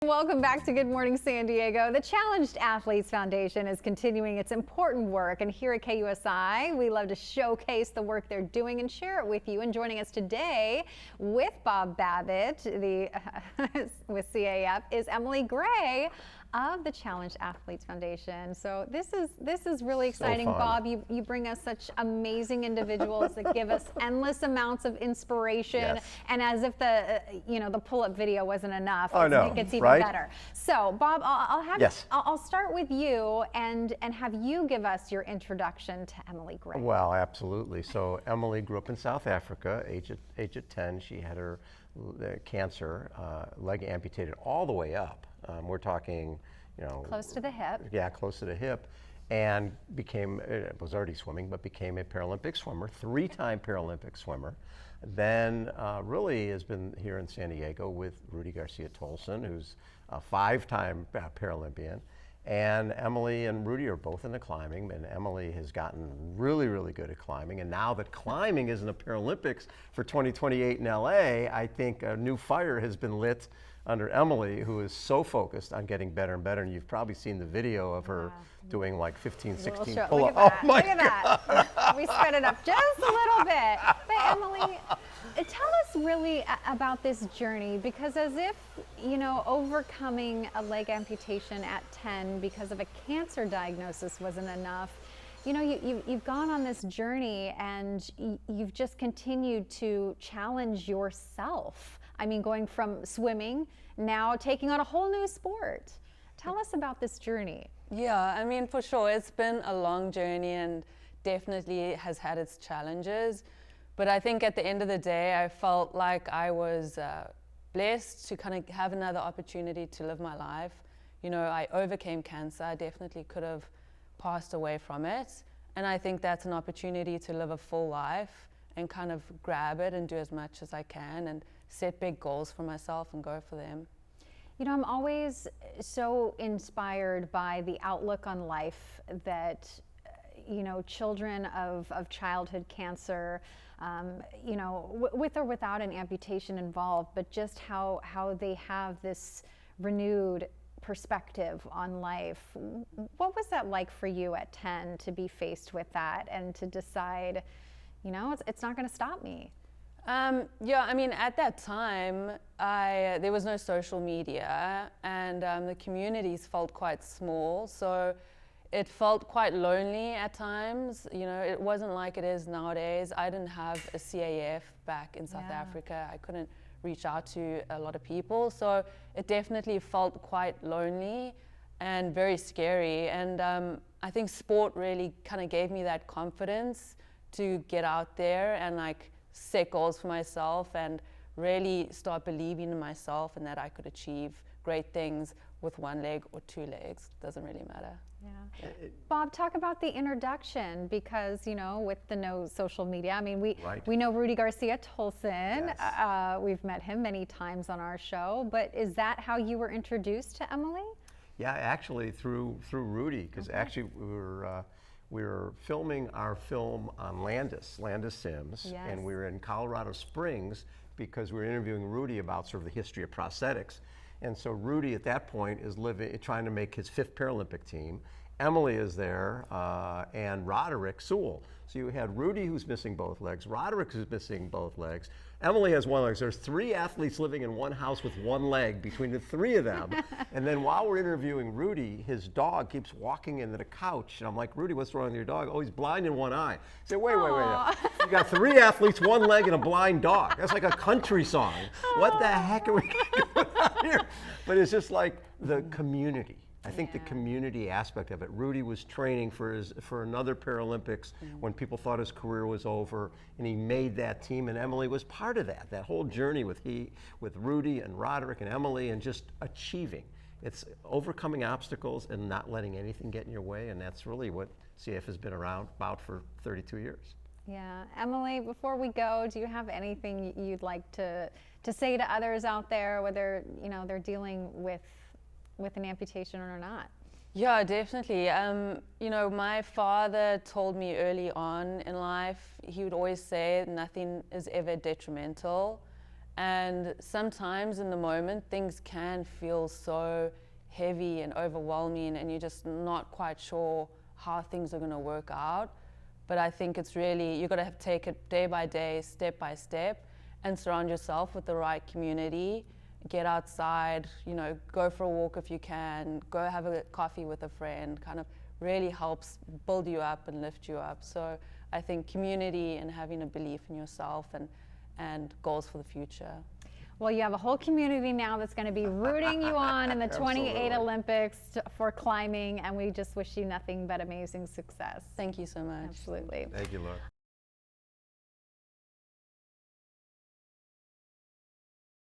Welcome back to Good Morning San Diego. The Challenged Athletes Foundation is continuing its important work, and here at KUSI, we love to showcase the work they're doing and share it with you. And joining us today with Bob Babbitt, with CAF, is Emily Gray of the Challenged Athletes Foundation. So this is really exciting, so Bob. You bring us such amazing individuals that give us endless amounts of inspiration. Yes. And as if the pull-up video wasn't enough, no, it gets even right? better. So, Bob, I'll have Yes. I'll start with you and have you give us your introduction to Emily Gray. Well, absolutely. So Emily grew up in South Africa. Age of 10, she had her cancer, leg amputated all the way up. We're talking, Close to the hip. Yeah, close to the hip, and was already swimming, but became a Paralympic swimmer, 3-time Paralympic swimmer. Then really has been here in San Diego with Rudy Garcia-Tolson, who's a 5-time Paralympian. And Emily and Rudy are both into climbing, and Emily has gotten really, really good at climbing. And now that climbing is in the Paralympics for 2028 in LA, I think a new fire has been lit under Emily, who is so focused on getting better and better. And you've probably seen the video of her doing like 15, 16 pull-ups. Look at that. We sped it up just a little bit. But Emily, tell us really about this journey, because as if, overcoming a leg amputation at 10 because of a cancer diagnosis wasn't enough, you've gone on this journey and you've just continued to challenge yourself. I mean, going from swimming, now taking on a whole new sport. Tell us about this journey. Yeah, I mean, for sure, it's been a long journey and definitely has had its challenges. But I think at the end of the day, I felt like I was blessed to kind of have another opportunity to live my life. I overcame cancer. I definitely could have passed away from it. And I think that's an opportunity to live a full life and kind of grab it and do as much as I can and set big goals for myself and go for them. I'm always so inspired by the outlook on life that, children of childhood cancer, with or without an amputation involved, but just how they have this renewed perspective on life. What was that like for you at 10 to be faced with that and to decide, it's not going to stop me? Yeah, I mean, at that time, there was no social media, and the communities felt quite small, so it felt quite lonely at times. It wasn't like it is nowadays. I didn't have a CAF back in South Africa. I couldn't reach out to a lot of people, so it definitely felt quite lonely and very scary. And I think sport really kind of gave me that confidence to get out there and set goals for myself and really start believing in myself and that I could achieve great things with 1 leg or 2 legs. Doesn't really matter. Yeah. Bob, talk about the introduction, because, with the no social media, I mean, we know Rudy Garcia-Tolson. Yes. We've met him many times on our show, but is that how you were introduced to Emily? Yeah, actually through Rudy, because actually we were filming our film on Landis Sims, Yes. and we were in Colorado Springs because we were interviewing Rudy about sort of the history of prosthetics. And so Rudy at that point is trying to make his 5th Paralympic team. Emily is there, and Roderick Sewell. So you had Rudy, who's missing both legs, Roderick, who's missing both legs. Emily has 1 leg. So there's 3 athletes living in one house with 1 leg between the 3 of them. And then while we're interviewing Rudy, his dog keeps walking into the couch. And I'm like, Rudy, what's wrong with your dog? Oh, he's blind in 1 eye. I say, wait. You got 3 athletes, 1 leg, and a blind dog. That's like a country song. What the heck are we going on here? But it's just like the community. I think the community aspect of it. Rudy was training for another Paralympics when people thought his career was over, and he made that team, and Emily was part of that whole journey with Rudy and Roderick and Emily, and just achieving. It's overcoming obstacles and not letting anything get in your way, and that's really what CAF has been about for 32 years. Yeah. Emily, before we go, do you have anything you'd like to say to others out there, whether they're dealing with an amputation or not? Yeah, definitely. My father told me early on in life, he would always say nothing is ever detrimental. And sometimes in the moment, things can feel so heavy and overwhelming, and you're just not quite sure how things are going to work out. But I think it's really, you've got to take it day by day, step by step, and surround yourself with the right community. Get outside, you know, go for a walk if you can, go have a coffee with a friend, kind of really helps build you up and lift you up. So I think community and having a belief in yourself and goals for the future. Well, you have a whole community now that's going to be rooting you on in the 28 Absolutely. Olympics for climbing, and we just wish you nothing but amazing success. Thank you so much. Absolutely. Thank you, Laura.